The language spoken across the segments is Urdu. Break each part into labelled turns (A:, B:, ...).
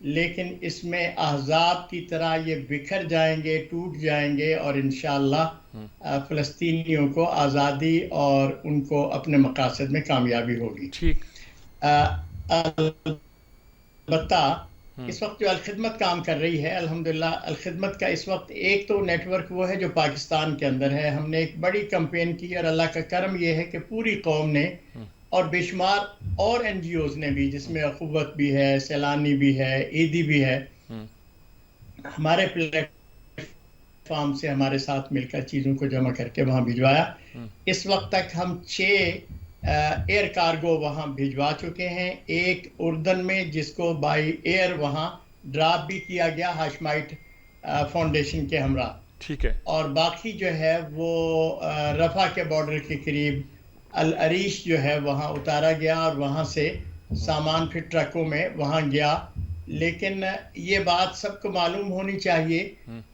A: لیکن اس میں احزاب کی طرح یہ بکھر جائیں گے، ٹوٹ جائیں گے، اور انشاءاللہ فلسطینیوں کو آزادی اور ان کو اپنے مقاصد میں کامیابی ہوگی.
B: ٹھیک.
A: البتہ اس وقت جو الخدمت کام کر رہی ہے، الحمدللہ الخدمت کا اس وقت ایک تو نیٹ ورک وہ ہے جو پاکستان کے اندر ہے. ہم نے ایک بڑی کمپین کی اور اللہ کا کرم یہ ہے کہ پوری قوم نے اور بے شمار اور این جی اوز نے بھی، جس میں اخوت بھی ہے، سیلانی بھی ہے، عیدی بھی ہے، ہمارے پلیٹ فارم سے ہمارے ساتھ مل کر چیزوں کو جمع کر کے وہاں بھجوایا. اس وقت تک ہم 6 ایئر کارگو وہاں بھجوا چکے ہیں. ایک اردن میں جس کو بائی ایئر وہاں ڈراپ بھی کیا گیا ہاشمائٹ فاؤنڈیشن کے ہمراہ.
B: ٹھیک ہے.
A: اور باقی جو ہے وہ رفح کے بارڈر کے قریب العریش جو ہے وہاں اتارا گیا اور وہاں سے سامان پھر ٹرکوں میں وہاں گیا. لیکن یہ بات سب کو معلوم ہونی چاہیے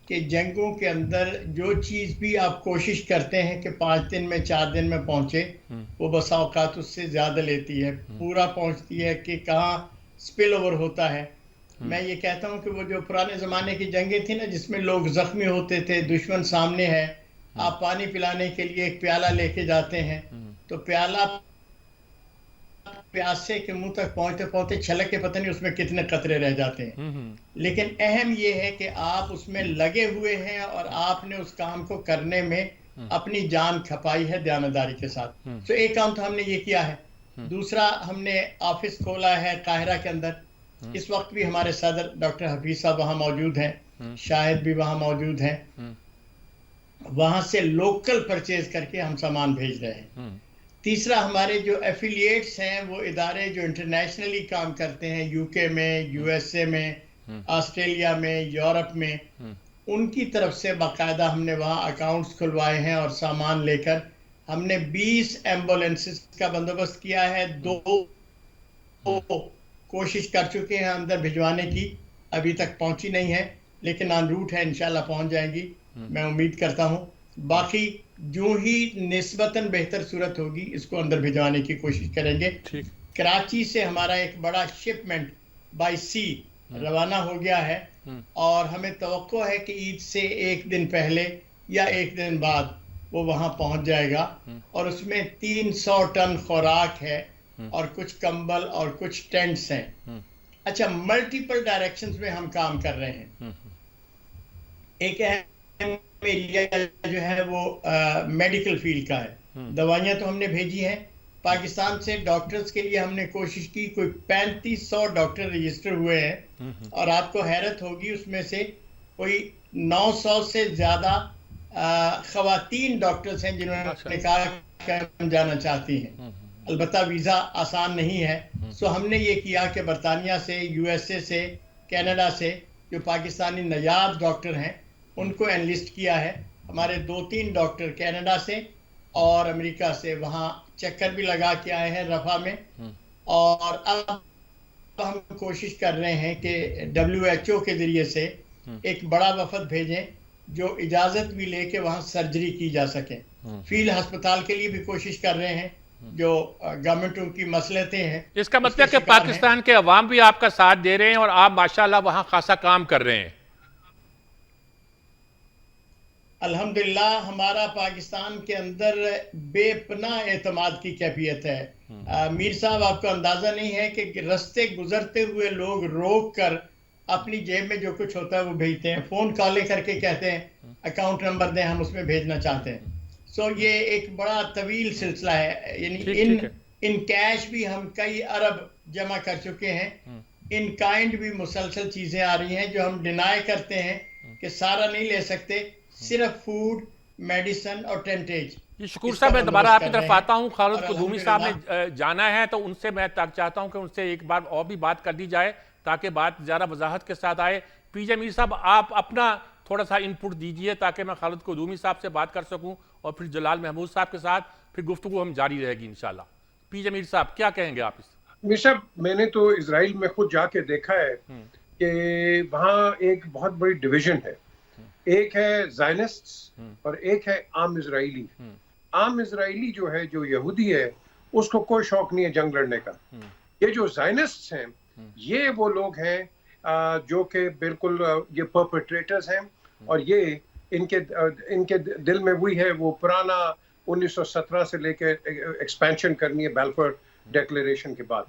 A: کہ جنگوں کے اندر جو چیز بھی آپ کوشش کرتے ہیں کہ 5 دن میں 4 دن میں پہنچے، وہ بسا اوقات اس سے زیادہ لیتی ہے. پورا پہنچتی ہے کہ کہاں سپل اوور ہوتا ہے. میں یہ کہتا ہوں کہ وہ جو پرانے زمانے کی جنگیں تھیں نا، جس میں لوگ زخمی ہوتے تھے، دشمن سامنے ہے، آپ پانی پلانے کے لیے ایک پیالہ لے کے جاتے ہیں، تو پیالہ پیاسے کے منہ تک پہنچتے پہنچتے چھلک کے پتہ نہیں اس میں کتنے قطرے رہ جاتے ہیں. لیکن اہم یہ ہے کہ آپ اس میں لگے ہوئے ہیں اور آپ نے اس کام کو کرنے میں اپنی جان کھپائی ہے دیانتداری کے ساتھ. تو ایک کام تو ہم نے یہ کیا ہے. دوسرا، ہم نے آفس کھولا ہے قاہرہ کے اندر. اس وقت بھی ہمارے صدر ڈاکٹر حفیظ صاحب وہاں موجود ہیں، شاہد بھی وہاں موجود ہیں. وہاں سے لوکل پرچیز کر کے ہم سامان بھیج رہے ہیں. تیسرا، ہمارے جو ایفیلیٹس ہیں، وہ ادارے جو انٹرنیشنلی کام کرتے ہیں، یو کے میں، یو ایس اے میں، آسٹریلیا میں، یورپ میں، ان کی طرف سے باقاعدہ ہم نے وہاں اکاؤنٹس کھلوائے ہیں اور سامان لے کر ہم نے 20 ایمبولینسز کا بندوبست کیا ہے. 2 کوشش کر چکے ہیں اندر بھجوانے کی، ابھی تک پہنچی نہیں ہے، لیکن آن روٹ ہے، انشاءاللہ پہنچ جائیں گی، میں امید کرتا ہوں. باقی جو ہی نسبتاً بہتر صورت ہوگی اس کو اندر بھجوانے کی کوشش کریں گے. کراچی سے ہمارا ایک بڑا شپمنٹ بائی سی روانہ ہو گیا ہے اور ہمیں توقع ہے کہ عید سے 1 دن پہلے یا 1 دن بعد وہ وہاں پہنچ جائے گا. اور اس میں 300 ٹن خوراک ہے اور کچھ کمبل اور کچھ ٹینٹس ہیں. اچھا، ملٹیپل ڈائریکشنز میں ہم کام کر رہے ہیں. ایک ایریا جو ہے وہ میڈیکل فیلڈ کا ہے. دوائیاں تو ہم نے بھیجی ہیں پاکستان سے. ڈاکٹرز کے لیے ہم نے کوشش کی، کوئی 3500 ڈاکٹر رجسٹر ہوئے ہیں اور آپ کو حیرت ہوگی اس میں سے کوئی 900 سے زیادہ خواتین ڈاکٹرز ہیں جنہوں نے کہا کہ ہم جانا چاہتی ہیں. البتہ ویزا آسان نہیں ہے. سو ہم نے یہ کیا کہ برطانیہ سے، یو ایس اے سے، کینیڈا سے جو پاکستانی نایاب ڈاکٹر ہیں ان کو انلسٹ کیا ہے. ہمارے 2-3 ڈاکٹر کینیڈا سے اور امریکہ سے وہاں چکر بھی لگا کے آئے ہیں رفح میں. اور اب ہم کوشش کر رہے ہیں کہ WHO کے ذریعے سے ایک بڑا وفد بھیجیں جو اجازت بھی لے کے وہاں سرجری کی جا سکے. فیلڈ ہسپتال کے لیے بھی کوشش کر رہے ہیں جو گورنمنٹوں کی مصلحتیں ہیں.
B: اس کا مطلب کہ پاکستان کے عوام بھی آپ کا ساتھ دے رہے ہیں اور آپ ماشاءاللہ وہاں خاصا کام کر رہے ہیں.
A: الحمدللہ ہمارا پاکستان کے اندر بے پناہ اعتماد کی کیفیت ہے. میر صاحب، آپ کو اندازہ نہیں ہے کہ رستے گزرتے ہوئے لوگ روک کر اپنی جیب میں جو کچھ ہوتا ہے وہ بھیجتے ہیں. فون کالیں کر کے کہتے ہیں اکاؤنٹ نمبر دیں، ہم اس میں بھیجنا چاہتے ہیں. سو یہ ایک بڑا طویل سلسلہ ہے. یعنی ان کیش بھی ہم کئی ارب جمع کر چکے ہیں. ان کائنڈ بھی مسلسل چیزیں آ رہی ہیں جو ہم ڈینائی کرتے ہیں کہ سارا نہیں لے سکتے، صرف فوڈ، میڈیسن اور ٹینٹیج.
B: جی شکور صاحب، میں دوبارہ آپ کی طرف آتا ہوں. خالد قدومی صاحب نے جانا ہے تو ان سے میں چاہتا ہوں کہ ان سے ایک بار اور بھی بات کر دی جائے تاکہ بات زیادہ وضاحت کے ساتھ آئے. پی جے میر صاحب، آپ اپنا تھوڑا سا انپٹ دیجئے تاکہ میں خالد قدومی صاحب سے بات کر سکوں اور پھر جلال محمود صاحب کے ساتھ پھر گفتگو ہم جاری رہے گی انشاءاللہ. پی جے میر صاحب، کیا کہیں گے آپ اس؟
C: میر صاحب، میں نے تو اسرائیل میں خود جا کے دیکھا ہے کہ وہاں ایک بہت بڑی ڈویژن ہے. ایک ہے زائنسٹس اور ایک ہے عام اسرائیلی. عام اسرائیلی جو ہے، جو یہودی ہے، اس کو کوئی شوق نہیں ہے جنگ لڑنے کا. یہ جو زائنسٹس ہیں، یہ وہ لوگ ہیں جو کہ بالکل یہ پرپیٹریٹرز ہیں، اور یہ ان کے دل میں وہی ہے، وہ پرانا 1917 سے لے کے ایکسپینشن کرنی ہے بیلفور ڈیکلیریشن کے بعد.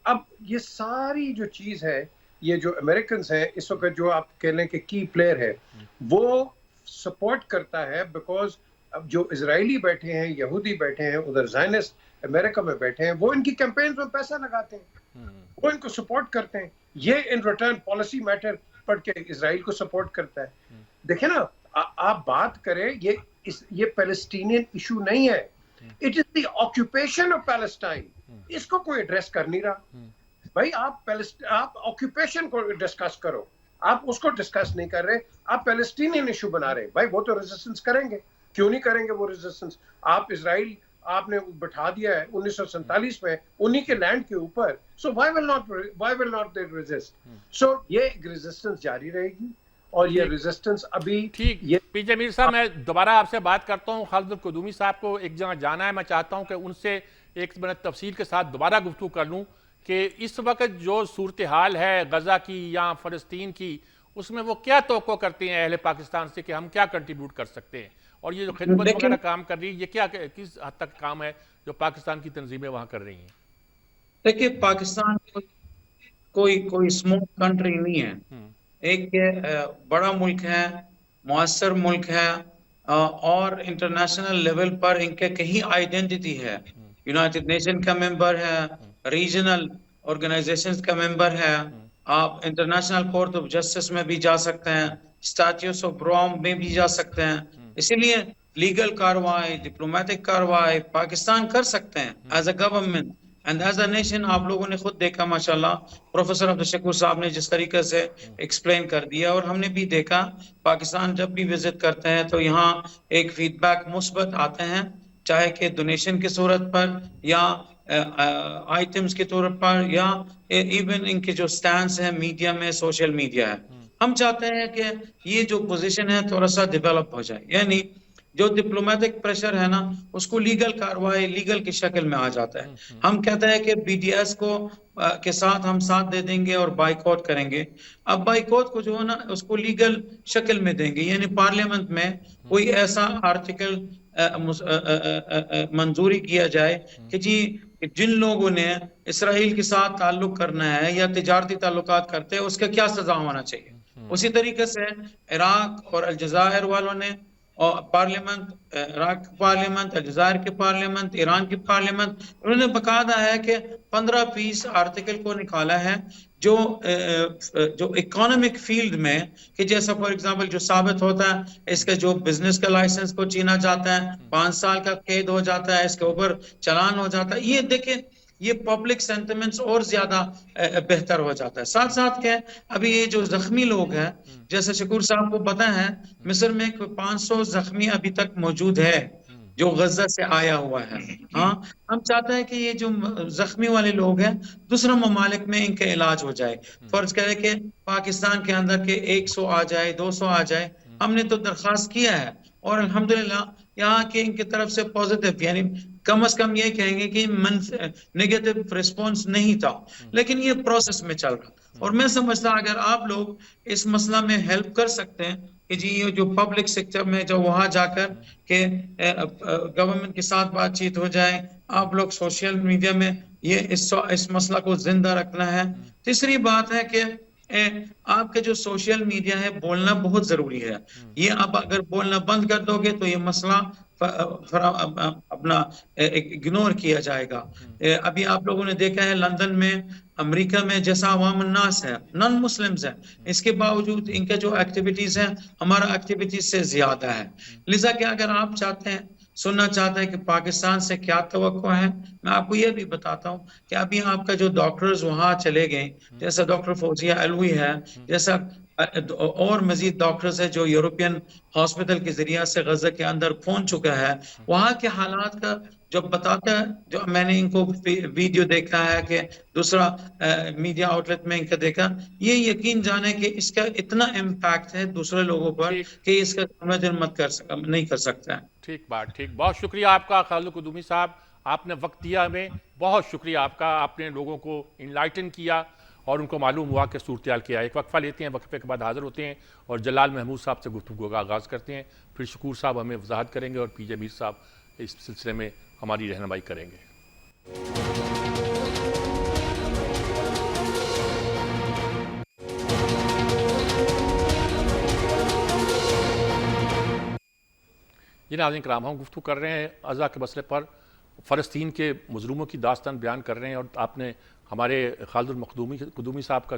C: اب یہ ساری جو چیز ہے، یہ جو امریکنز ہیں اس وقت، جو آپ کہہ لیں کہ کی پلیئر ہے، وہ سپورٹ کرتا ہے، بیکاز اب جو اسرائیلی بیٹھے ہیں، یہودی بیٹھے ہیں ادھر، زائنسٹ امریکہ میں بیٹھے ہیں، وہ ان کی کیمپینز میں پیسہ لگاتے ہیں، وہ ان کو سپورٹ کرتے ہیں. یہ ان ریٹرن پالیسی میٹر پڑھ کے اسرائیل کو سپورٹ کرتا ہے. دیکھیں نا، آپ بات کریں، یہ پیلسٹینین ایشو نہیں ہے، it is the occupation of Palestine. اس کو کوئی ایڈریس کر نہیں رہا. بھائی آپ آکوپیشن کو ڈسکس کرو، آپ اس کو ڈسکس نہیں کر رہے، آپ پیلسٹینین ایشو بنا رہے ہیں. بھائی وہ تو ریزسٹنس کریں گے، کیوں نہیں کریں گے وہ ریزسٹنس؟ آپ اسرائیل آپ نے بٹھا دیا ہے 1947 میں انہی کے لینڈ کے اوپر، so why will not they resist? So یہ ریزسٹنس جاری رہے گی، اور یہ ریزسٹنس ابھی.
B: ٹھیک. پی جے میر صاحب، میں دوبارہ آپ سے بات کرتا ہوں. خالد القدومی صاحب کو ایک جگہ جانا ہے، میں چاہتا ہوں کہ ان سے ایک منٹ تفصیل کے ساتھ دوبارہ گفتگو کر لوں کہ اس وقت جو صورتحال ہے غزہ کی یا فلسطین کی، اس میں وہ کیا توقع کرتے ہیں اہل پاکستان سے کہ ہم کیا کنٹریبیوٹ کر سکتے ہیں، اور یہ جو خدمت وغیرہ کام کر رہی ہے، یہ کیا کس حد تک کام ہے جو پاکستان کی تنظیمیں وہاں کر رہی ہیں؟
D: دیکھیے، پاکستان کوئی اسموتھ کنٹری نہیں ہے. ایک بڑا ملک ہے، مؤثر ملک ہے، اور انٹرنیشنل لیول پر ان کے کہیں آئیڈینٹی ہے. یونائٹڈ نیشن کا ممبر ہے، ریجنل آرگنائزیشنز کا ممبر ہے. آپ انٹرنیشنل کورٹ آف جسٹس میں بھی جا سکتے ہیں، اسٹیچوز آف روم میں بھی جا سکتے ہیں. اسی لیے لیگل کاروائی، ڈپلومیٹک کاروائی پاکستان کر سکتے ہیں as a government and as a nation. آپ لوگوں نے خود دیکھا ماشاءاللہ، پروفیسر عبدالشکور صاحب نے جس طریقے سے ایکسپلین کر دیا، اور ہم نے بھی دیکھا پاکستان جب بھی وزٹ کرتے ہیں تو یہاں ایک فیڈ بیک مثبت آتے ہیں، چاہے کہ ڈونیشن کی صورت پر یا آئٹمز کے طور پر، یا ایون ان کے جو سٹینڈز ہیں میڈیا میں، سوشل میڈیا ہے. ہم چاہتے ہیں کہ یہ جو پوزیشن ہے تھوڑا سا ڈیولپ ہو جائے، یعنی جو ڈپلومیٹک پریشر ہے نا، اس کو لیگل کاروائی لیگل کی شکل میں آ جاتا ہے. ہم کہتے ہیں کہ بی ڈی ایس کو کے ساتھ ہم ساتھ دے دیں گے اور بائیکاٹ کریں گے. اب بائیکاٹ کو جو ہے نا، اس کو لیگل شکل میں دیں گے، یعنی پارلیمنٹ میں کوئی ایسا آرٹیکل منظوری کیا جائے کہ جی جن لوگوں نے اسرائیل کے ساتھ تعلق کرنا ہے یا تجارتی تعلقات کرتے ہیں، اس کا کیا سزا ہونا چاہیے. اسی طریقے سے عراق اور الجزائر والوں نے، اور پارلیمنٹ، عراق کی پارلیمنٹ، الجزائر کی پارلیمنٹ، ایران کی پارلیمنٹ، انہوں نے باقاعدہ ہے کہ 15 آرٹیکل کو نکالا ہے جو اکانومک فیلڈ میں، کہ جیسا فار ایگزامپل جو ثابت ہوتا ہے اس کا جو بزنس کا لائسنس کو چھینا جاتا ہے، 5 سال کا قید ہو جاتا ہے، اس کے اوپر چلان ہو جاتا ہے. یہ دیکھیں، یہ پبلک سینٹیمنٹس اور زیادہ بہتر ہو جاتا ہے. ساتھ ساتھ کہ ابھی یہ جو زخمی لوگ ہیں، جیسے شکور صاحب کو پتہ ہے مصر میں 500 زخمی ابھی تک موجود ہے جو غزہ سے آیا ہوا ہے. ہاں، ہم چاہتے ہیں کہ یہ جو زخمی والے لوگ ہیں دوسرے ممالک میں ان کا علاج ہو جائے. فرض کرے کہ پاکستان کے اندر کے 100 آ جائے، 200 آ جائے. ہم نے تو درخواست کیا ہے، اور الحمدللہ یہاں کے ان کی طرف سے پازیٹیو، یعنی کم از کم یہ کہیں گے کہ نیگیٹو ریسپونس نہیں تھا، لیکن یہ پروسیس میں چل رہا. اور میں سمجھتا اگر آپ لوگ اس مسئلہ میں ہیلپ کر سکتے ہیں کہ جی یہ جو پبلک سیکٹر میں جو وہاں جا کر کہ گورنمنٹ کے ساتھ بات چیت ہو جائے، آپ لوگ سوشل میڈیا میں یہ اس مسئلہ کو زندہ رکھنا ہے. تیسری بات ہے کہ آپ کا جو سوشل میڈیا ہے بولنا بہت ضروری ہے. یہ آپ اگر بولنا بند کر دو گے تو یہ مسئلہ اپنا اگنور کیا جائے گا. ابھی آپ لوگوں نے دیکھا ہے لندن میں، امریکہ میں جیسا عوام الناس ہے، نان مسلمز ہیں، اس کے باوجود ان کے جو ایکٹیویٹیز ہیں ہمارا ایکٹیویٹیز سے زیادہ ہے. لذا کہ اگر آپ چاہتے ہیں، سننا چاہتے ہیں کہ پاکستان سے کیا توقع ہے، میں آپ کو یہ بھی بتاتا ہوں کہ ابھی آپ کا جو ڈاکٹرز وہاں چلے گئے، جیسا ڈاکٹر فوزیہ علوی ہے، جیسا اور مزید ڈاکٹرز ہے جو یورپین ہاسپٹل کے ذریعہ سے غزہ کے اندر پہنچ چکا ہے، وہاں کے حالات کا جب بتاتا ہے، جو میں نے ان کو ویڈیو دیکھا ہے کہ دوسرا میڈیا آؤٹلیٹ میں ان کا دیکھا، یہ یقین جانے کہ اس کا اتنا امپیکٹ ہے دوسرے لوگوں پر کہ اس کا امیجن نہیں کر سکتا ہے.
B: ٹھیک بات، ٹھیک. بہت شکریہ آپ کا خالد القدومی صاحب، آپ نے وقت دیا ہمیں، بہت شکریہ آپ کا. آپ نے لوگوں کو انلائٹن کیا اور ان کو معلوم ہوا کہ صورتحال کیا ہے. ایک وقفہ لیتے ہیں, وقفے کے بعد حاضر ہوتے ہیں اور جلال محمود صاحب سے گفتگو کا آغاز کرتے ہیں. پھر شکور صاحب ہمیں وضاحت کریں گے اور پی جے میر صاحب اس سلسلے میں ہماری رہنمائی کریں گے. جی ناظرین کرام, ہم گفتگو کر رہے ہیں غزہ کے مسئلے پر, فلسطین کے مظلوموں کی داستان بیان کر رہے ہیں, اور آپ نے ہمارے خالد المخدومی صاحب کا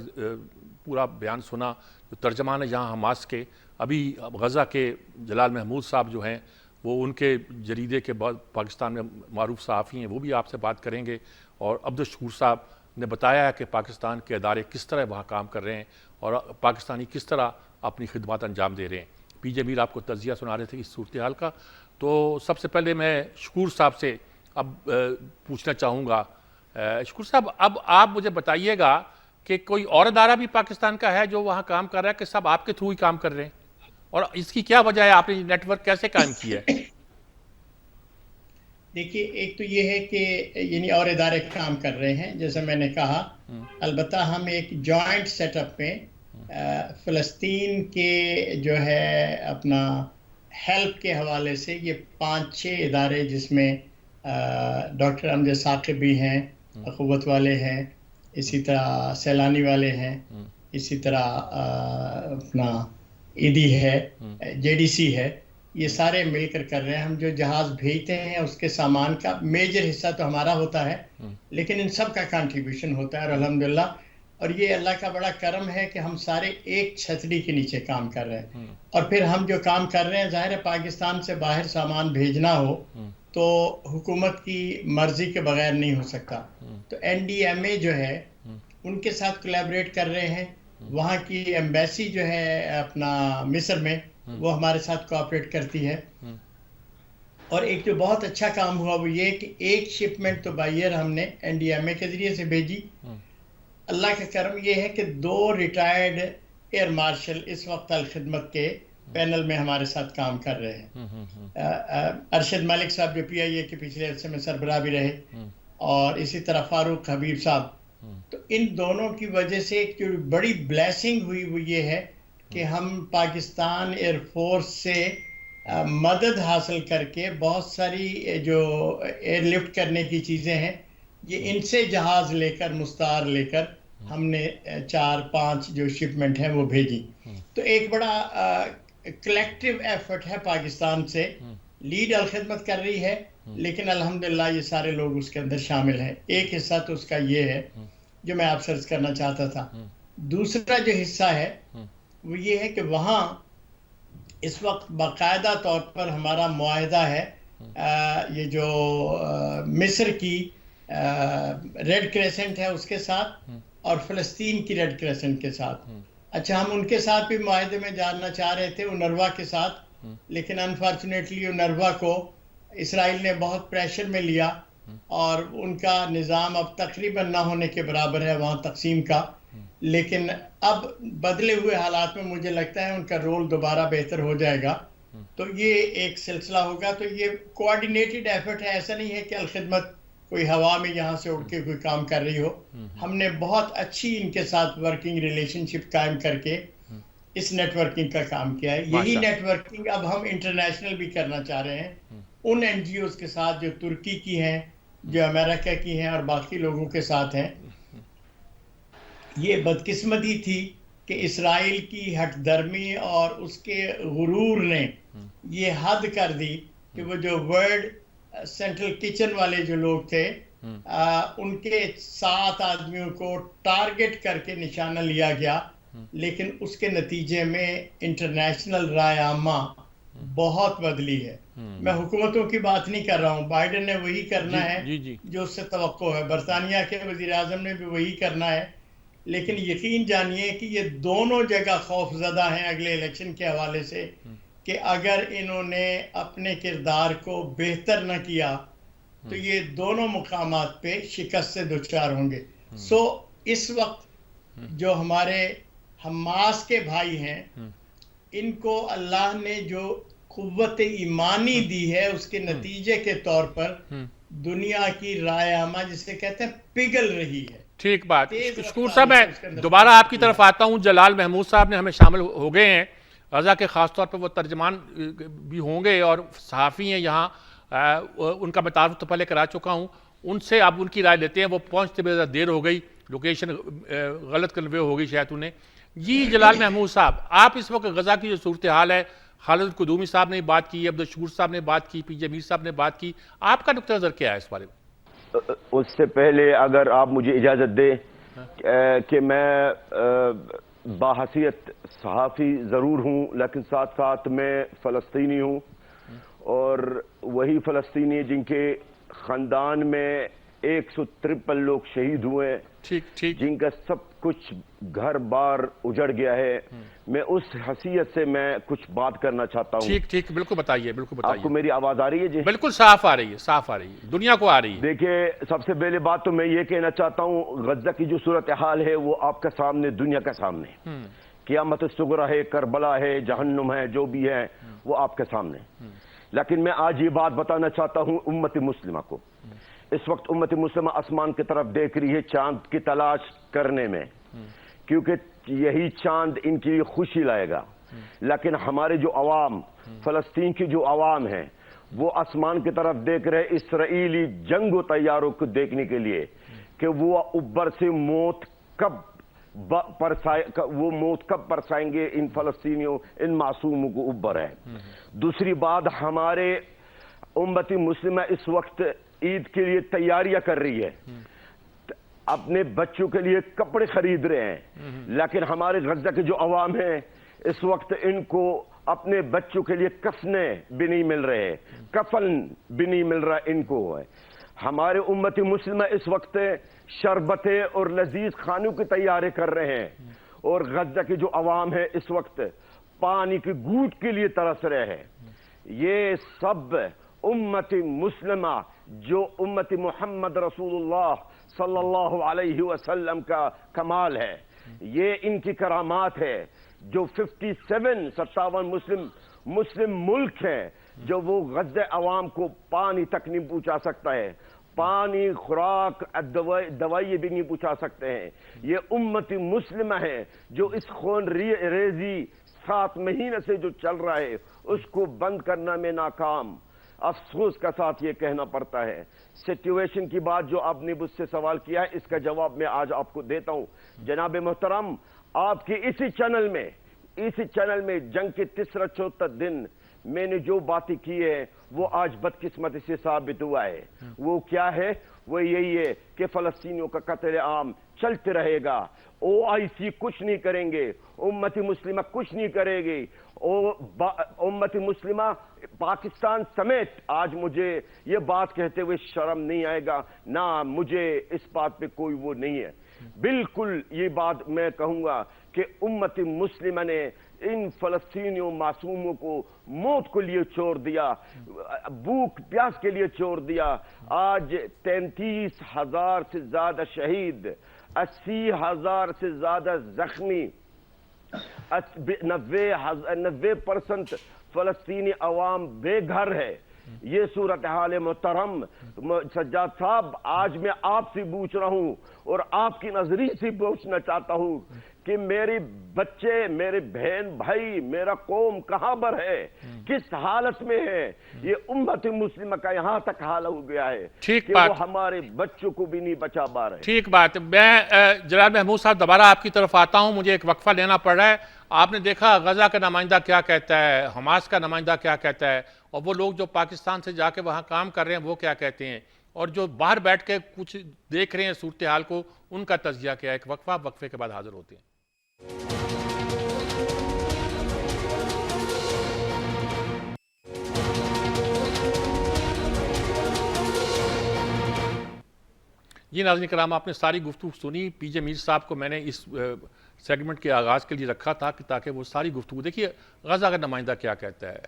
B: پورا بیان سنا, جو ترجمان ہے یہاں حماس کے. ابھی غزہ کے جلال محمود صاحب جو ہیں وہ ان کے جریدے کے بعد پاکستان میں معروف صحافی ہیں, وہ بھی آپ سے بات کریں گے. اور عبدالشکور صاحب نے بتایا ہے کہ پاکستان کے ادارے کس طرح وہاں کام کر رہے ہیں اور پاکستانی کس طرح اپنی خدمات انجام دے رہے ہیں. پی جے میر آپ کو تجزیہ سنا رہے تھے اس صورتحال کا. تو سب سے پہلے میں شکور صاحب سے اب پوچھنا چاہوں گا. شکور صاحب, اب آپ مجھے بتائیے گا کہ کوئی اور ادارہ بھی پاکستان کا ہے جو وہاں کام کر رہا ہے, کہ سب آپ کے تھرو ہی کام کر رہے ہیں, اور اس کی کیا وجہ ہے, آپ نے نیٹ ورک کیسے قائم کیا ہے؟
A: دیکھیے, ایک تو یہ ہے کہ یعنی اور ادارے کام کر رہے ہیں جیسے میں نے کہا, البتہ ہم ایک جوائنٹ سیٹ اپ میں فلسطین کے جو ہے اپنا ہیلپ کے حوالے سے یہ 5-6 ادارے, جس میں ڈاکٹر امجد ثاقب بھی ہیں, اخوت والے ہیں, اسی طرح سیلانی والے ہیں, اسی طرح اپنا ایدی ہے, جے ڈی سی ہے, یہ سارے مل کر رہے ہیں. ہم جو جہاز بھیجتے ہیں اس کے سامان کا میجر حصہ تو ہمارا ہوتا ہے, لیکن ان سب کا کنٹریبیوشن ہوتا ہے, اور الحمدللہ, اور یہ اللہ کا بڑا کرم ہے کہ ہم سارے ایک چھتری کے نیچے کام کر رہے ہیں. اور پھر ہم جو کام کر رہے ہیں, ظاہر ہے پاکستان سے باہر سامان بھیجنا ہو تو حکومت کی مرضی کے بغیر نہیں ہو سکتا. تو این ڈی ایم اے جو ہے ان کے ساتھ کولیبریٹ کر رہے ہیں. وہاں کی ایمبیسی جو ہے اپنا مصر میں, وہ ہمارے ساتھ کوآپریٹ کرتی ہے. اور ایک جو بہت اچھا کام ہوا وہ یہ کہ ایک شپمنٹ تو بائیر ہم نے این ڈی ایم اے کے ذریعے سے بھیجی. اللہ کا کرم یہ ہے کہ 2 ریٹائرڈ ایئر مارشل اس وقت الخدمت کے پینل میں ہمارے ساتھ کام کر رہے ہیں. ارشد ملک صاحب جو پی آئی اے کے پچھلے عرصے میں سربراہ بھی رہے, اور اسی طرح فاروق حبیب صاحب. تو ان دونوں کی وجہ سے ایک جو بڑی بلیسنگ ہوئی وہ یہ ہے کہ ہم پاکستان ایئر فورس سے مدد حاصل کر کے بہت ساری جو ایئر لفٹ کرنے کی چیزیں ہیں, یہ ان سے جہاز لے کر, مستعار لے کر ہم نے 4-5 جو شپمنٹ ہیں وہ بھیجی. تو ایک بڑا کلیکٹیو ایفرٹ ہے پاکستان سے, لیڈ الخدمت کر رہی ہے, لیکن الحمدللہ یہ سارے لوگ اس کے اندر شامل ہیں. ایک حصہ تو اس کا یہ ہے جو میں آپ سے عرض کرنا چاہتا تھا. دوسرا جو حصہ ہے وہ یہ ہے کہ وہاں اس وقت باقاعدہ طور پر ہمارا معاہدہ ہے یہ جو مصر کی ریڈ کریسنٹ ہے اس کے ساتھ, اور فلسطین کی ریڈ کریسنٹ کے ساتھ. اچھا, ہم ان کے ساتھ بھی معاہدے میں جاننا چاہ رہے تھے, اونروا کے ساتھ, لیکن انفارچونیٹلی اونروا کو اسرائیل نے بہت پریشر میں لیا, اور ان کا نظام اب تقریباً نہ ہونے کے برابر ہے وہاں تقسیم کا. لیکن اب بدلے ہوئے حالات میں مجھے لگتا ہے ان کا رول دوبارہ بہتر ہو جائے گا. تو یہ ایک سلسلہ ہوگا. تو یہ کوآرڈینیٹڈ ایفرٹ ہے, ایسا نہیں ہے کہ الخدمت کوئی ہوا میں یہاں سے اڑ کے کوئی کام کر رہی ہو. ہم نے بہت اچھی ان کے ساتھ ورکنگ ریلیشن شپ قائم کر کے اس نیٹ ورکنگ کا کام کیا ہے. یہی نیٹ ورکنگ اب ہم انٹرنیشنل بھی کرنا چاہ رہے ہیں ان این جی اوز کے ساتھ جو ترکی کی ہیں, جو امریکہ کی ہیں, اور باقی لوگوں کے ساتھ ہیں. یہ بدقسمتی تھی کہ اسرائیل کی ہٹ درمی اور اس کے غرور نے یہ حد کر دی کہ وہ جو ورلڈ سینٹرل کچن والے جو لوگ تھے ان کے 7 آدمیوں کو ٹارگٹ کر کے نشانہ لیا گیا. لیکن اس کے نتیجے میں انٹرنیشنل رائے عامہ بہت بدلی ہے. میں حکومتوں کی بات نہیں کر رہا ہوں, بائیڈن نے وہی کرنا ہے جو اس سے توقع ہے, برطانیہ کے وزیر اعظم نے بھی وہی کرنا ہے. لیکن یقین جانیے کہ یہ دونوں جگہ خوف زدہ ہیں اگلے الیکشن کے حوالے سے کہ اگر انہوں نے اپنے کردار کو بہتر نہ کیا تو یہ دونوں مقامات پہ شکست سے دوچار ہوں گے. سو اس وقت جو ہمارے حماس کے بھائی ہیں ان کو اللہ نے جو قوت ایمانی دی ہے اس کے نتیجے کے طور پر دنیا کی رائے عامہ جسے کہتے ہیں پگھل رہی ہے.
B: ٹھیک بات. شکور صاحب میں دوبارہ آپ کی طرف آتا ہوں. جلال محمود صاحب نے ہمیں شامل ہو گئے ہیں غزہ کے، خاص طور پر وہ ترجمان بھی ہوں گے اور صحافی ہیں یہاں. ان کا میں تعارف تو پہلے کرا چکا ہوں. ان سے آپ ان کی رائے لیتے ہیں. وہ پہنچتے بھی زیادہ دیر ہو گئی، لوکیشن غلط کنوے ہو گئی شاید انہیں. جی جلال محمود صاحب، آپ اس وقت غزہ کی جو صورتحال ہے، خالد قدومی صاحب نے بات کی، عبدالشکور صاحب نے بات کی، پی جے میر صاحب نے بات کی، آپ کا نقطہ نظر کیا ہے اس بارے میں؟
E: اس سے پہلے اگر آپ مجھے اجازت دیں کہ میں باحثیت صحافی ضرور ہوں، لیکن ساتھ ساتھ میں فلسطینی ہوں، اور وہی فلسطینی جن کے خاندان میں 153 لوگ شہید ہوئے، جن کا سب کچھ گھر بار اجڑ گیا ہے. میں اس حیثیت سے میں کچھ بات کرنا چاہتا ہوں.
B: ٹھیک بالکل بتائیے، بالکل بتائیے.
E: آپ کو میری آواز آ رہی ہے؟ جی
B: بالکل صاف آ رہی ہے، صاف آ رہی ہے، دنیا کو آ رہی ہے.
E: دیکھیے، سب سے پہلے بات تو میں یہ کہنا چاہتا ہوں، غزہ کی جو صورتحال ہے وہ آپ کے سامنے، دنیا کے سامنے، قیامت الصغری ہے، کربلا ہے، جہنم ہے، جو بھی ہے وہ آپ کے سامنے. لیکن میں آج یہ بات بتانا چاہتا ہوں امت مسلمہ کو. اس وقت امت مسلمہ آسمان کی طرف دیکھ رہی ہے چاند کی تلاش کرنے میں، کیونکہ یہی چاند ان کی خوشی لائے گا. لیکن ہمارے جو عوام، فلسطین کی جو عوام ہیں، وہ آسمان کی طرف دیکھ رہے اسرائیلی جنگ و طیاروں کو دیکھنے کے لیے کہ وہ اوپر سے موت کب پرسائیں گے ان فلسطینیوں، ان معصوموں کو اوپر ہے. دوسری بات، ہمارے امت مسلمہ اس وقت عید کے لیے تیاریاں کر رہی ہے، اپنے بچوں کے لیے کپڑے خرید رہے ہیں. لیکن ہمارے غزہ کے جو عوام ہیں اس وقت ان کو اپنے بچوں کے لیے کفنے بھی نہیں مل رہے، کفن بھی نہیں مل رہا ان کو. ہمارے امت مسلمہ اس وقت شربتیں اور لذیذ کھانوں کی تیاری کر رہے ہیں، اور غزہ کے جو عوام ہے اس وقت پانی کی گھونٹ کے لیے ترس رہے ہیں. یہ سب امت مسلمہ جو امت محمد رسول اللہ صلی اللہ علیہ وسلم کا کمال ہے، یہ ان کی کرامات ہے. جو 57 مسلم ملک ہیں جو وہ غزہ عوام کو پانی تک نہیں پہنچا سکتا ہے، پانی، خوراک، دوائی بھی نہیں پہنچا سکتے ہیں. یہ امت مسلمہ ہے جو اس خون ریزی 7 مہینے سے جو چل رہا ہے اس کو بند کرنا میں ناکام. افسوس کا ساتھ یہ کہنا پڑتا ہے. سچویشن کی بات جو آپ نے مجھ سے سوال کیا ہے، اس کا جواب میں آج آپ کو دیتا ہوں. جناب محترم، آپ کی اسی چینل میں جنگ کے تیسرا چوتھا دن میں نے جو باتیں کی ہے وہ آج بدقسمتی سے ثابت ہوا ہے. وہ کیا ہے؟ وہ یہی ہے کہ فلسطینیوں کا قتل عام چلتے رہے گا. OIC کچھ نہیں کریں گے، امت مسلمہ کچھ نہیں کرے گی. امت مسلمہ پاکستان سمیت، آج مجھے یہ بات کہتے ہوئے شرم نہیں آئے گا، نہ مجھے اس بات پہ کوئی وہ نہیں ہے. بالکل یہ بات میں کہوں گا کہ امت مسلمہ نے ان فلسطینیوں معصوموں کو موت کے لیے چھوڑ دیا، بھوک پیاس کے لیے چھوڑ دیا. آج 33,000 سے زیادہ شہید، 80,000 سے زیادہ زخمی، 90% فلسطینی عوام بے گھر ہے. یہ صورتحال محترم سجاد صاحب، آج میں آپ سے پوچھ رہا ہوں اور آپ کی نظریے سے پوچھنا چاہتا ہوں کہ میرے بچے، میرے بہن بھائی، میرا قوم کہاں پر ہے، کس حالت میں ہے؟ یہ امت مسلمہ کا یہاں تک حال ہو گیا ہے کہ وہ ہمارے بچوں کو بھی نہیں بچا پا رہے.
B: ٹھیک بات. میں جلال محمود صاحب دوبارہ آپ کی طرف آتا ہوں. مجھے ایک وقفہ لینا پڑ رہا ہے. آپ نے دیکھا غزہ کا نمائندہ کیا کہتا ہے، حماس کا نمائندہ کیا کہتا ہے، اور وہ لوگ جو پاکستان سے جا کے وہاں کام کر رہے ہیں وہ کیا کہتے ہیں، اور جو باہر بیٹھ کے کچھ دیکھ رہے ہیں صورتحال کو، ان کا تجزیہ کیا ہے. ایک وقفہ، وقفے کے بعد حاضر ہوتے ہیں. جی ناظرین کرام، آپ نے ساری گفتگو سنی. پی جے میر صاحب کو میں نے اس سیگمنٹ کے آغاز کے لیے رکھا تھا کہ تاکہ وہ ساری گفتگو دیکھیے. غزہ کا نمائندہ کیا کہتا ہے،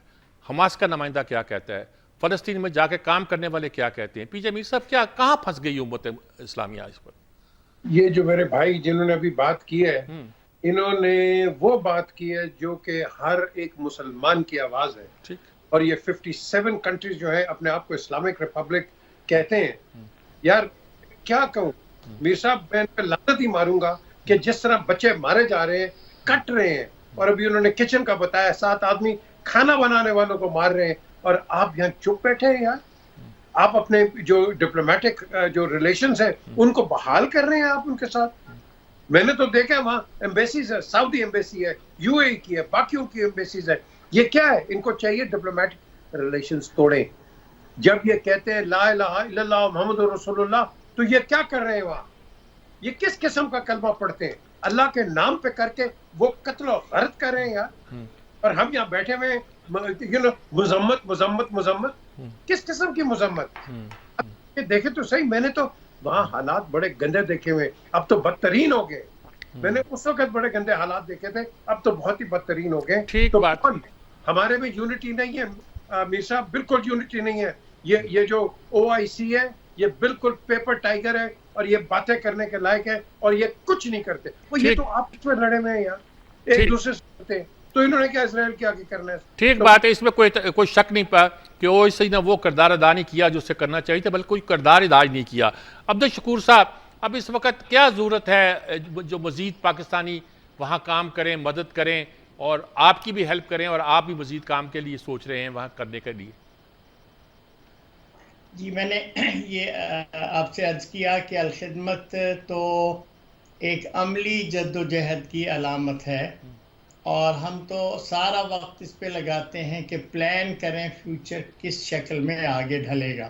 B: حماس کا نمائندہ کیا کہتا ہے، فلسطین میں جا کے کام کرنے والے کیا کہتے ہیں. پی جے میر صاحب کہاں پھنس گئی امت اسلامیہ اس پر؟ یہ
C: جو میرے بھائی جنہوں نے ابھی بات کی ہے، انہوں نے وہ بات کی ہے جو کہ ہر ایک مسلمان کی آواز ہے. اور یہ 57 کنٹریز جو ہے اپنے آپ کو اسلامک ریپبلک کہتے ہیں یار کیا کہوں میر صاحب میں ان پہ لعنت ہی ماروں گا کہ جس طرح بچے مارے جا رہے ہیں کٹ رہے ہیں اور ابھی انہوں نے کچن کا بتایا 7 آدمی کھانا بنانے والوں کو مار رہے ہیں اور آپ یہاں چپ بیٹھے ہیں یار آپ اپنے جو ڈپلومیٹک جو ریلیشنز ہیں ان کو بحال کر رہے ہیں آپ ان کے ساتھ میں نے تو دیکھا وہاں ایمبیسیز ہے سعودی ایمبیسی ہے یو اے کی ہے باقیوں کی ایمبیسیز ہے یہ کیا ہے ان کو چاہیے ڈپلومیٹک ریلیشنز توڑیں جب یہ کہتے ہیں لا الہ الا اللہ محمد رسول اللہ تو یہ کیا کر رہے ہیں وہاں یہ کس قسم کا کلمہ پڑھتے ہیں اللہ کے نام پہ کر کے وہ قتل و غارت کر رہے ہیں یار اور ہم یہاں بیٹھے ہوئے مذمت کس قسم کی مذمت دیکھے تو صحیح میں نے تو وہاں حالات بڑے گندے دیکھے ہوئے اب تو بدترین ہو گئے میں نے اس وقت بڑے گندے حالات دیکھے تھے اب تو بہت ہی بدترین ہو گئے تو ہمارے میں یونٹی نہیں ہے میر صاحب بالکل یونٹی نہیں ہے یہ جو او آئی سی ہے یہ بالکل پیپر ٹائیگر ہے اور یہ باتیں کرنے کے لائق ہے اور یہ کچھ نہیں کرتے وہ یہ تو آپ میں لڑے ہوئے ہیں یار ایک دوسرے سے لڑتے ہیں تو انہوں نے کیا اسرائیل کے آگے کرنا ہے
B: ٹھیک بات ہے اس میں کوئی شک نہیں پا کہ او آئی سی نے وہ کردار ادا نہیں کیا جو اسے کرنا چاہیے تھا بلکہ کوئی کردار ادا نہیں کیا عبدالشکور صاحب اب اس وقت کیا ضرورت ہے جو مزید پاکستانی وہاں کام کریں مدد کریں اور آپ کی بھی ہیلپ کریں اور آپ بھی مزید کام کے لیے سوچ رہے ہیں وہاں کرنے کے لیے
A: جی میں نے یہ آپ سے عرض کیا کہ الخدمت تو ایک عملی جد و جہد کی علامت ہے اور ہم تو سارا وقت اس پہ لگاتے ہیں کہ پلان کریں فیوچر کس شکل میں آگے ڈھلے گا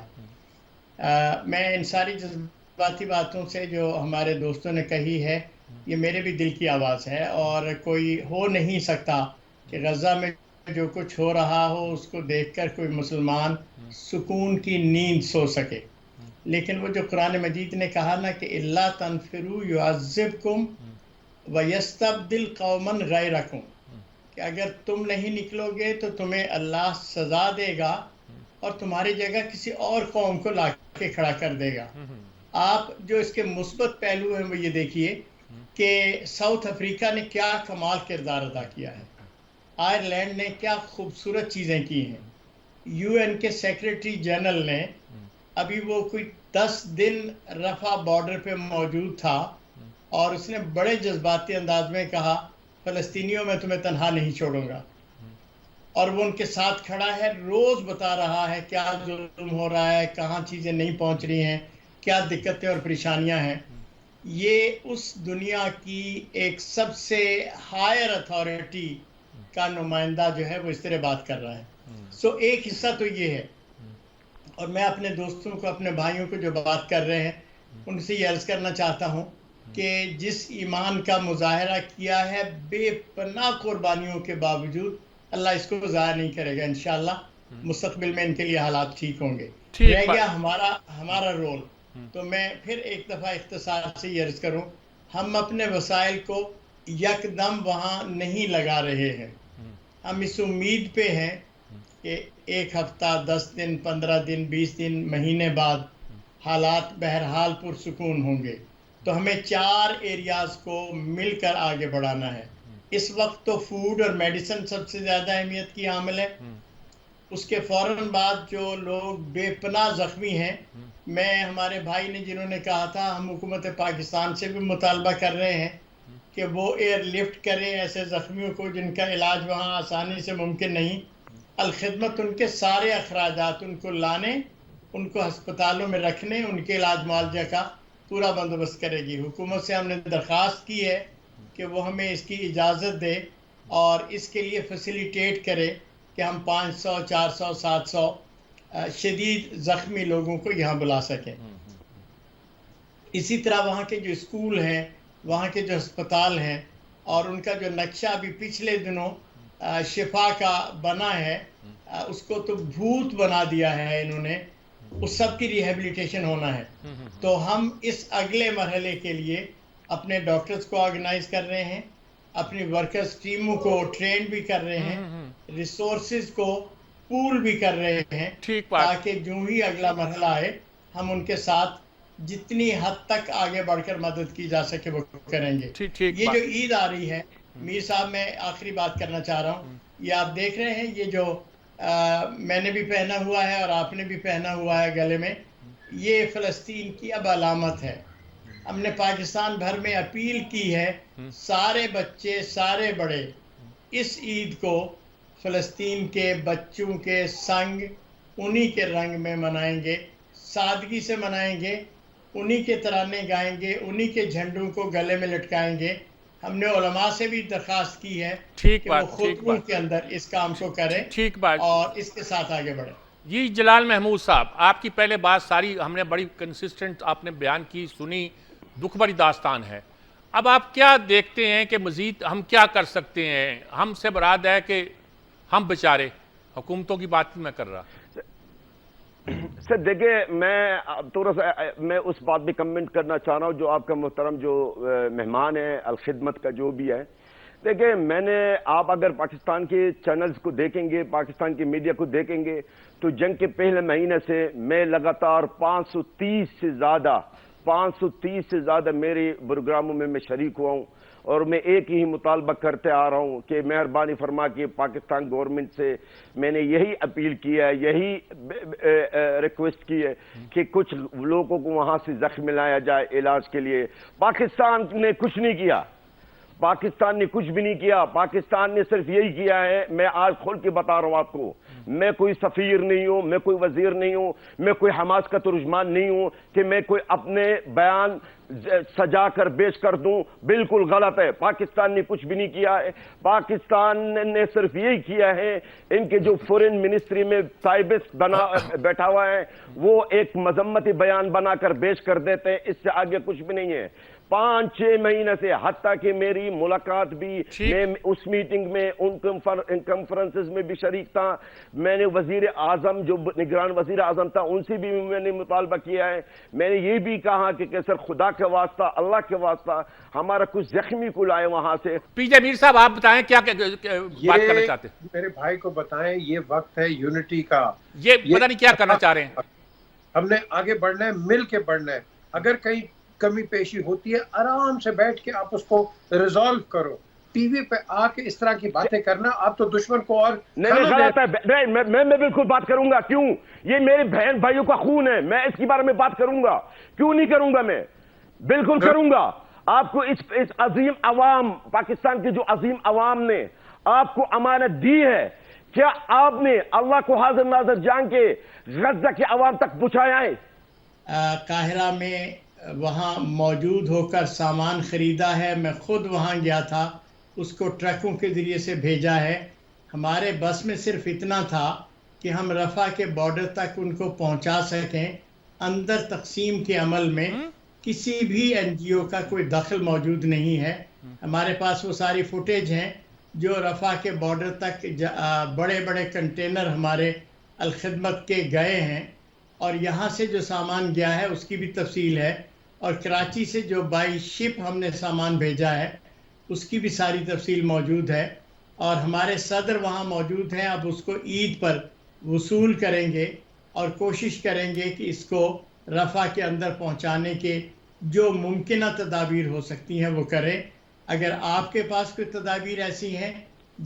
A: میں ان ساری جذباتی باتوں سے جو ہمارے دوستوں نے کہی ہے یہ میرے بھی دل کی آواز ہے اور کوئی ہو نہیں سکتا کہ غزہ میں جو کچھ ہو رہا ہو اس کو دیکھ کر کوئی مسلمان سکون کی نیند سو سکے لیکن وہ جو قرآن مجید نے کہا نا کہ اللہ تنفروا یعذبکم ویستبدل قوما غیرکم کہ اگر تم نہیں نکلو گے تو تمہیں اللہ سزا دے گا اور تمہاری جگہ کسی اور قوم کو لا کے کھڑا کر دے گا آپ جو اس کے مثبت پہلو ہیں وہ یہ دیکھیے کہ ساؤتھ افریقہ نے کیا کمال کردار ادا کیا ہے آئرلینڈ نے کیا خوبصورت چیزیں کی ہیں یو این کے سیکریٹری جنرل نے ابھی وہ کوئی 10 دن رفح بارڈر پہ موجود تھا اور اس نے بڑے جذباتی انداز میں کہا فلسطینیوں میں تمہیں تنہا نہیں چھوڑوں گا اور وہ ان کے ساتھ کھڑا ہے روز بتا رہا ہے کیا ظلم ہو رہا ہے کہاں چیزیں نہیں پہنچ رہی ہیں کیا دقتیں اور پریشانیاں ہیں یہ اس دنیا کی ایک سب سے ہائر اتھارٹی کا نمائندہ جو ہے وہ اس طرح بات کر رہا ہے سو ایک حصہ تو یہ ہے اور میں اپنے دوستوں کو اپنے بھائیوں کو جو بات کر رہے ہیں ان سے یہ عرض کرنا چاہتا ہوں کہ جس ایمان کا مظاہرہ کیا ہے بے پناہ قربانیوں کے باوجود اللہ اس کو ضائع نہیں کرے گا انشاءاللہ مستقبل میں ان کے لیے حالات ٹھیک ہوں گے رہ گیا ہمارا رول تو میں پھر ایک دفعہ اختصار سے یہ عرض کروں ہم اپنے وسائل کو یکدم وہاں نہیں لگا رہے ہیں ہم اس امید پہ ہیں کہ 1 ہفتہ 10 دن 15 دن 20 دن مہینے بعد حالات بہرحال پرسکون ہوں گے تو ہمیں 4 ایریاز کو مل کر آگے بڑھانا ہے اس وقت تو فوڈ اور میڈیسن سب سے زیادہ اہمیت کی حامل ہے اس کے فوراً بعد جو لوگ بے پناہ زخمی ہیں میں ہمارے بھائی نے جنہوں نے کہا تھا ہم حکومت پاکستان سے بھی مطالبہ کر رہے ہیں کہ وہ ایئر لفٹ کریں ایسے زخمیوں کو جن کا علاج وہاں آسانی سے ممکن نہیں الخدمت ان کے سارے اخراجات ان کو لانے ان کو ہسپتالوں میں رکھنے ان کے علاج معالجہ کا پورا بندوبست کرے گی حکومت سے ہم نے درخواست کی ہے کہ وہ ہمیں اس کی اجازت دے اور اس کے لیے فیسیلیٹیٹ کرے کہ ہم 500 400 700 شدید زخمی لوگوں کو یہاں بلا سکیں اسی طرح وہاں کے جو اسکول ہیں وہاں کے جو ہسپتال ہیں اور ان کا جو نقشہ ابھی پچھلے دنوں شفا کا بنا ہے اس کو تو بھوت بنا دیا ہے انہوں نے اس سب کی ریہیبلیٹیشن ہونا ہے تو ہم اس اگلے مرحلے کے لیے اپنے ڈاکٹرز کو آرگنائز کر رہے ہیں اپنی ورکرز ٹیموں کو ٹرین بھی کر رہے ہیں ریسورسز کو پول بھی کر رہے ہیں تاکہ جو ہی اگلا مرحلہ آئے ہم ان کے ساتھ جتنی حد تک آگے بڑھ کر مدد کی جا سکے وہ کریں گے یہ جو عید آ رہی ہے میر صاحب میں آخری بات کرنا چاہ رہا ہوں یہ آپ دیکھ رہے ہیں یہ جو میں نے بھی پہنا ہوا ہے اور آپ نے بھی پہنا ہوا ہے گلے میں یہ فلسطین کی اب علامت ہے. ہم نے پاکستان بھر میں اپیل کی ہے سارے بچے سارے بڑے اس عید کو فلسطین کے بچوں کے سنگ انہی کے رنگ میں منائیں گے, سادگی سے منائیں گے, انہی کے ترانے گائیں گے, انہی کے جھنڈوں کو گلے میں لٹکائیں گے. ہم نے علماء سے بھی درخواست کی ہے کہ وہ خطبوں کے اندر اس کام کو کریں اور اس کے ساتھ آگے بڑھیں.
B: جی جلال محمود صاحب, آپ کی پہلے بات ساری ہم نے بڑی کنسسٹنٹ آپ نے بیان کی, سنی, دکھ بھری داستان ہے. اب آپ کیا دیکھتے ہیں کہ مزید ہم کیا کر سکتے ہیں؟ ہم سے مراد ہے کہ ہم بیچارے, حکومتوں کی بات میں کر رہا.
E: سر دیکھیں, میں تھوڑا سا میں اس بات بھی کمنٹ کرنا چاہ رہا ہوں جو آپ کا محترم جو مہمان ہے الخدمت کا جو بھی ہے. دیکھیں میں نے, آپ اگر پاکستان کے چینلز کو دیکھیں گے, پاکستان کی میڈیا کو دیکھیں گے, تو جنگ کے پہلے مہینے سے میں لگاتار 530 سے زیادہ میرے پروگراموں میں شریک ہوا ہوں, اور میں ایک ہی مطالبہ کرتے آ رہا ہوں کہ مہربانی فرما کے پاکستان گورنمنٹ سے میں نے یہی اپیل کی ہے, یہی ریکویسٹ کی ہے کہ کچھ لوگوں کو وہاں سے زخم لایا جائے علاج کے لیے. پاکستان نے کچھ نہیں کیا, پاکستان نے کچھ بھی نہیں کیا. پاکستان نے صرف یہی کیا ہے, میں آج کھول کے بتا رہا ہوں آپ کو, میں کوئی سفیر نہیں ہوں, میں کوئی وزیر نہیں ہوں, میں کوئی حماس کا ترجمان نہیں ہوں کہ میں کوئی اپنے بیان سجا کر بیچ کر دوں. بالکل غلط ہے. پاکستان نے کچھ بھی نہیں کیا ہے. پاکستان نے صرف یہی کیا ہے, ان کے جو فورن منسٹری میں سائبس بنا بیٹھا ہوا ہے وہ ایک مذمتی بیان بنا کر بیچ کر دیتے ہیں, اس سے آگے کچھ بھی نہیں ہے. 5-6 مہینے سے, حتیٰ کہ میری ملاقات بھی, میں اس میٹنگ میں ان کانفرنسز میں بھی شریک تھا. میں نے وزیر اعظم جو نگران وزیر اعظم تھا ان سے بھی میں نے مطالبہ کیا ہے. میں نے یہ بھی کہا کہ سر خدا کے واسطہ, اللہ کے واسطہ ہمارا کچھ زخمی کو لائے وہاں سے.
B: پی جے میر صاحب آپ بتائیں کیا بات کرنا چاہتے ہیں؟
C: میرے بھائی کو بتائیں, یہ وقت ہے یونٹی کا.
B: یہ پتہ نہیں کیا کرنا چاہ رہے ہیں.
C: ہم نے آگے بڑھنا ہے, مل کے بڑھنا ہے. اگر کہیں کمی پیشی ہوتی ہے آرام سے بیٹھ کے آپ اس کو ریزالو کرو. ٹی وی پہ آ کے اس طرح کی باتیں کرنا, آپ تو دشمن کو اور
E: نہیں غلط ہے. میں بالکل بات کروں گا. کیوں؟ یہ میرے بہن بھائیوں کا خون ہے, میں اس کے بارے میں بات کروں گا. کیوں نہیں کروں گا؟ میں بالکل کروں گا. آپ کو اس عظیم عوام, پاکستان کے جو عظیم عوام نے آپ کو امانت دی ہے, کیا آپ نے اللہ کو حاضر ناظر جان کے غزہ کے عوام تک پہنچایا ہے؟
A: قاہرہ میں وہاں موجود ہو کر سامان خریدا ہے. میں خود وہاں گیا تھا, اس کو ٹرکوں کے ذریعے سے بھیجا ہے. ہمارے بس میں صرف اتنا تھا کہ ہم رفح کے بارڈر تک ان کو پہنچا سکیں. اندر تقسیم کے عمل میں کسی بھی این جی او کا کوئی دخل موجود نہیں ہے. ہمارے پاس وہ ساری فوٹیج ہیں جو رفح کے بارڈر تک بڑے بڑے کنٹینر ہمارے الخدمت کے گئے ہیں, اور یہاں سے جو سامان گیا ہے اس کی بھی تفصیل ہے, اور کراچی سے جو بائی شپ ہم نے سامان بھیجا ہے اس کی بھی ساری تفصیل موجود ہے. اور ہمارے صدر وہاں موجود ہیں. اب اس کو عید پر وصول کریں گے اور کوشش کریں گے کہ اس کو رفح کے اندر پہنچانے کے جو ممکنہ تدابیر ہو سکتی ہیں وہ کریں. اگر آپ کے پاس کوئی تدابیر ایسی ہیں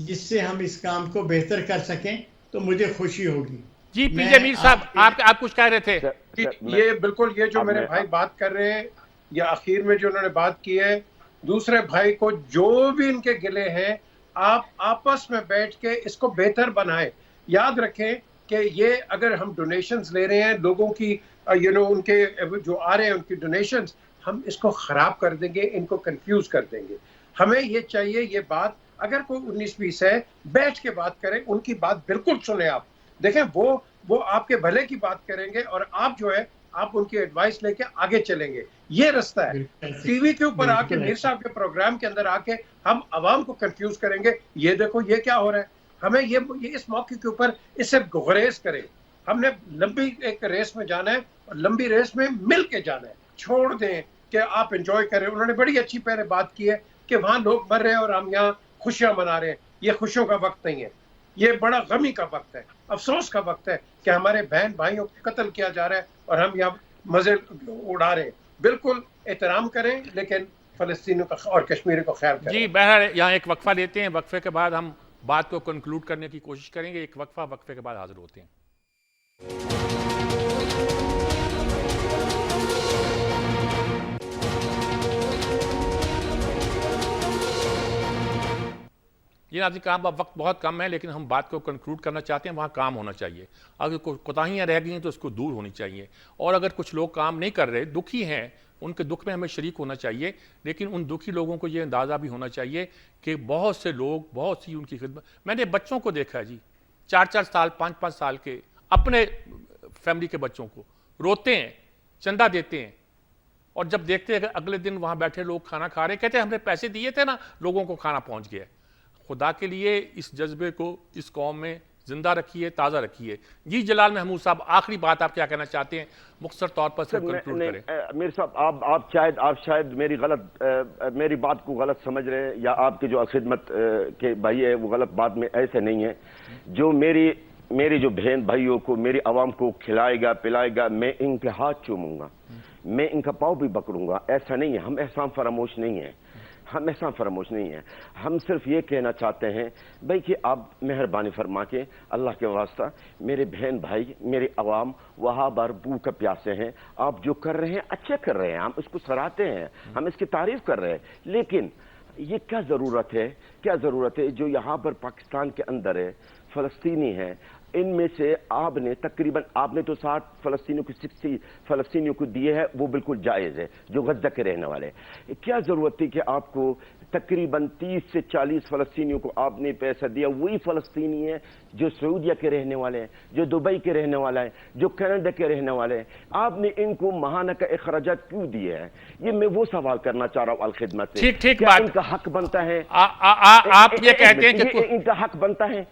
A: جس سے ہم اس کام کو بہتر کر سکیں تو مجھے خوشی ہوگی.
B: جی پی جے میر صاحب آپ کچھ کہہ رہے تھے.
C: یہ بالکل یہ جو میرے بھائی بات کر رہے ہیں, یا اخیر میں جو انہوں نے بات کی ہے, دوسرے بھائی کو جو بھی ان کے گلے ہیں آپ آپس میں بیٹھ کے اس کو بہتر بنائیں. یاد رکھیں کہ یہ اگر ہم ڈونیشنز لے رہے ہیں لوگوں کی, ان کے جو آ رہے ہیں ان کی ڈونیشنز, ہم اس کو خراب کر دیں گے, ان کو کنفیوز کر دیں گے. ہمیں یہ چاہیے, یہ بات اگر کوئی 19-20 ہے بیٹھ کے بات کریں, ان کی بات بالکل سنیں. آپ دیکھیں وہ آپ کے بھلے کی بات کریں گے, اور آپ جو ہے آپ ان کی ایڈوائس لے کے آگے چلیں گے. یہ رستہ ہے. ٹی وی کے اوپر آ کے میر صاحب کے پروگرام کے اندر آ کے ہم عوام کو کنفیوز کریں گے, یہ دیکھو یہ کیا ہو رہا ہے. ہمیں یہ اس موقع کے اوپر اس سے گریز کریں. ہم نے لمبی ایک ریس میں جانا ہے, اور لمبی ریس میں مل کے جانا ہے. چھوڑ دیں کہ آپ انجوائے کریں. انہوں نے بڑی اچھی پہلے بات کی ہے کہ وہاں لوگ مر رہے ہیں اور ہم یہاں خوشیاں منا رہے ہیں. یہ خوشیوں کا وقت نہیں ہے, یہ بڑا غمی کا وقت ہے, افسوس کا وقت ہے کہ ہمارے بہن بھائیوں کو قتل کیا جا رہا ہے اور ہم یہاں مزے اڑا رہے ہیں. بالکل احترام کریں, لیکن فلسطینیوں کا اور کشمیریوں کو خیال کریں.
B: جی بہرحال یہاں ایک وقفہ لیتے ہیں, وقفے کے بعد ہم بات کو کنکلوڈ کرنے کی کوشش کریں گے. ایک وقفے کے بعد حاضر ہوتے ہیں. یہ ناظرین کرام وقت بہت کم ہے لیکن ہم بات کو کنکلوڈ کرنا چاہتے ہیں. وہاں کام ہونا چاہیے, اگر کوئی کوتاہیاں رہ گئی ہیں تو اس کو دور ہونی چاہیے, اور اگر کچھ لوگ کام نہیں کر رہے, دکھی ہیں, ان کے دکھ میں ہمیں شریک ہونا چاہیے, لیکن ان دکھی لوگوں کو یہ اندازہ بھی ہونا چاہیے کہ بہت سے لوگ, بہت سی ان کی خدمت. میں نے بچوں کو دیکھا ہے جی, 4 سال 5 سال کے اپنے فیملی کے بچوں کو, روتے ہیں, چندہ دیتے ہیں, اور جب دیکھتے ہیں کہ اگلے دن وہاں بیٹھے لوگ کھانا کھا رہے ہیں, کہتے ہیں ہم نے پیسے دیے تھے نا, لوگوں کو کھانا پہنچ گیا. خدا کے لیے اس جذبے کو اس قوم میں زندہ رکھیے, تازہ رکھیے. جی جلال محمود صاحب, آخری بات آپ کیا کہنا چاہتے ہیں, مختصر طور پر صرف کنکلوڈ کریں.
E: میر صاحب, آپ شاید میری بات کو غلط سمجھ رہے ہیں, یا آپ کے جو خدمت کے بھائی ہے وہ غلط بات میں ایسے نہیں ہے. جو میری جو بہن بھائیوں کو, میری عوام کو کھلائے گا پلائے گا, میں ان کے ہاتھ چوموں گا, میں ان کا پاؤں بھی پکڑوں گا. ایسا نہیں ہے, ہم احسان فراموش نہیں ہیں, ہم احسان فراموش نہیں ہیں. ہم صرف یہ کہنا چاہتے ہیں بھائی کہ آپ مہربانی فرما کے اللہ کے واسطہ, میرے بہن بھائی, میری عوام وہاں بار بھوک پیاسے ہیں, آپ جو کر رہے ہیں اچھے کر رہے ہیں, ہم اس کو سراہتے ہیں, ہم اس کی تعریف کر رہے ہیں. لیکن یہ کیا ضرورت ہے جو یہاں پر پاکستان کے اندر ہے, فلسطینی ہیں, ان میں سے آپ نے تقریباً 60 فلسطینیوں کو 60 فلسطینیوں کو دیے ہیں, وہ بالکل جائز ہے, جو غزہ کے رہنے والے. کیا ضرورت تھی کہ آپ کو تقریباً 30 سے 40 فلسطینیوں کو آپ نے پیسہ دیا؟ وہی فلسطینی ہیں جو سعودیہ کے رہنے والے ہیں, جو دبئی کے رہنے والا ہے, جو کینیڈا کے رہنے والے ہیں. آپ نے ان کو ماہانہ کا اخراجات کیوں دیے ہیں؟ یہ میں وہ سوال کرنا چاہ رہا ہوں الخدمت سے.
B: ٹھیک
E: کیا
B: بات,
E: ان کا حق بنتا ہے؟
B: آپ یہ کہتے ہیں کہ
E: ان کا حق بنتا ہے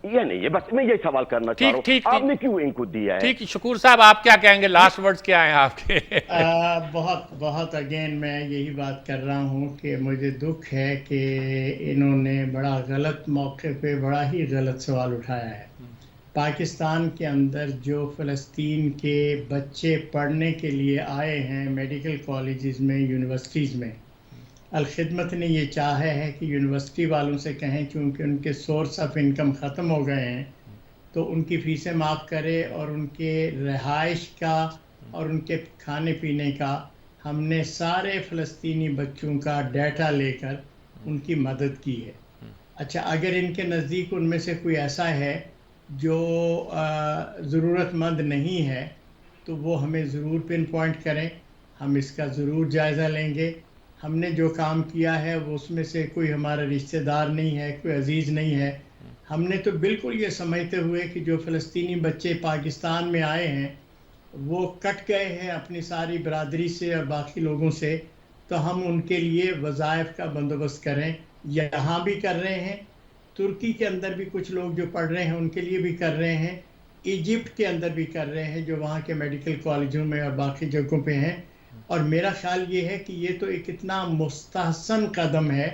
E: یہ نہیں ہے, بس میں یہ سوال کرنا چاہ رہا ہوں, آپ نے کیوں ان کو دیا ہے؟
B: ٹھیک, شکور صاحب آپ کیا کہیں گے, لاسٹ ورڈز کیا ہیں آپ کے؟
A: بہت اگین میں یہی بات کر رہا ہوں کہ مجھے دکھ ہے کہ انہوں نے بڑا غلط موقع پہ بڑا ہی غلط سوال اٹھایا ہے. پاکستان کے اندر جو فلسطین کے بچے پڑھنے کے لیے آئے ہیں میڈیکل کالجز میں, یونیورسٹیز میں, الخدمت نے یہ چاہا ہے کہ یونیورسٹی والوں سے کہیں چونکہ ان کے سورس آف انکم ختم ہو گئے ہیں تو ان کی فیسیں معاف کرے, اور ان کے رہائش کا اور ان کے کھانے پینے کا ہم نے سارے فلسطینی بچوں کا ڈیٹا لے کر ان کی مدد کی ہے. اچھا, اگر ان کے نزدیک ان میں سے کوئی ایسا ہے جو ضرورت مند نہیں ہے تو وہ ہمیں ضرور پن پوائنٹ کریں, ہم اس کا ضرور جائزہ لیں گے. ہم نے جو کام کیا ہے وہ اس میں سے کوئی ہمارا رشتہ دار نہیں ہے, کوئی عزیز نہیں ہے. ہم نے تو بالکل یہ سمجھتے ہوئے کہ جو فلسطینی بچے پاکستان میں آئے ہیں وہ کٹ گئے ہیں اپنی ساری برادری سے اور باقی لوگوں سے, تو ہم ان کے لیے وظائف کا بندوبست کریں. یہاں بھی کر رہے ہیں, ترکی کے اندر بھی کچھ لوگ جو پڑھ رہے ہیں ان کے لیے بھی کر رہے ہیں, ایجپٹ کے اندر بھی کر رہے ہیں جو وہاں کے میڈیکل کالجوں میں اور باقی جگہوں پہ ہیں. اور میرا خیال یہ ہے کہ یہ تو ایک اتنا مستحسن قدم ہے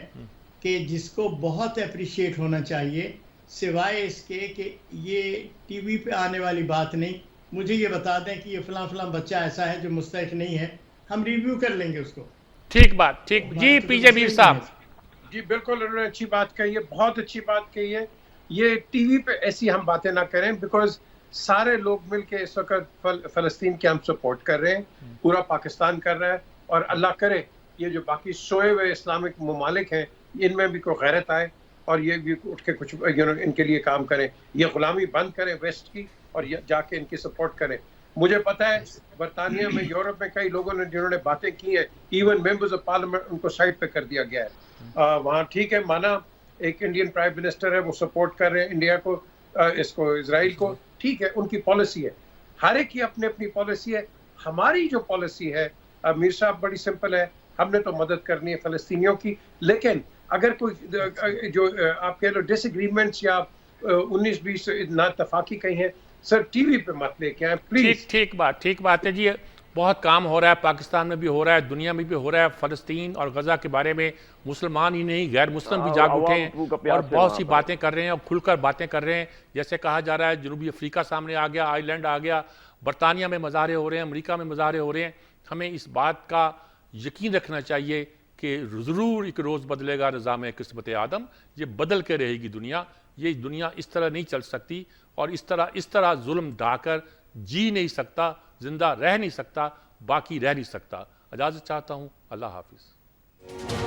A: کہ جس کو بہت اپریشیٹ ہونا چاہیے, سوائے اس کے کہ یہ ٹی وی پہ آنے والی بات نہیں. مجھے یہ بتا دیں کہ یہ فلاں بچہ ایسا ہے جو مستحق نہیں ہے, ہم ریویو کر لیں گے اس کو.
B: ٹھیک بات, ٹھیک. جی پی جے میر صاحب.
C: جی بالکل, انہوں نے اچھی بات کہی ہے, بہت اچھی بات کہی ہے. یہ ٹی وی پہ ایسی ہم باتیں نہ کریں, بیکاز سارے لوگ مل کے اس وقت فلسطین کی ہم سپورٹ کر رہے ہیں, پورا پاکستان کر رہا ہے, اور اللہ کرے یہ جو باقی سوئے ہوئے اسلامک ممالک ہیں ان میں بھی کوئی غیرت آئے اور یہ بھی اٹھ کے کچھ ان کے لیے کام کریں, یہ غلامی بند کریں ویسٹ کی, اور جا کے ان کی سپورٹ کریں. مجھے پتا ہے برطانیہ میں, یورپ میں کئی لوگوں نے جنہوں نے باتیں کی ہیں, ایون ممبرز آف پارلیمنٹ, ان کو سائڈ پہ کر دیا گیا ہے. وہاں ٹھیک ہے, مانا ایک انڈین پرائم منسٹر ہے, وہ سپورٹ کر رہے ہیں انڈیا کو, اس کو, اسرائیل کو, ٹھیک ہے, ان کی پالیسی ہے, ہر ایک کی اپنی اپنی پالیسی ہے. ہماری جو پالیسی ہے میر صاحب بڑی سمپل ہے, ہم نے تو مدد کرنی ہے فلسطینیوں کی, لیکن اگر کوئی جو آپ کہہ لو ڈس ایگریمنٹس یا 19-20 نا اتفاقی کہیں ہیں, سر ٹی وی پہ مت لے کے آئیں پلیز.
B: ٹھیک بات ہے جی. بہت کام ہو رہا ہے, پاکستان میں بھی ہو رہا ہے, دنیا میں بھی ہو رہا ہے. فلسطین اور غزہ کے بارے میں مسلمان ہی نہیں, غیر مسلم بھی جاگ اٹھے ہیں اور بہت سی باتیں کر رہے ہیں, اور کھل کر باتیں کر رہے ہیں. جیسے کہا جا رہا ہے جنوبی افریقہ سامنے آ گیا, آئی لینڈ آ گیا, برطانیہ میں مظاہرے ہو رہے ہیں, امریکہ میں مظاہرے ہو رہے ہیں. ہمیں اس بات کا یقین رکھنا چاہیے کہ ضرور ایک روز بدلے گا نظام قسمت آدم, یہ بدل کے رہے گی دنیا. یہ دنیا اس طرح نہیں چل سکتی, اور اس طرح ظلم ڈھا کر جی نہیں سکتا, زندہ رہ نہیں سکتا, باقی رہ نہیں سکتا. اجازت چاہتا ہوں, اللہ حافظ.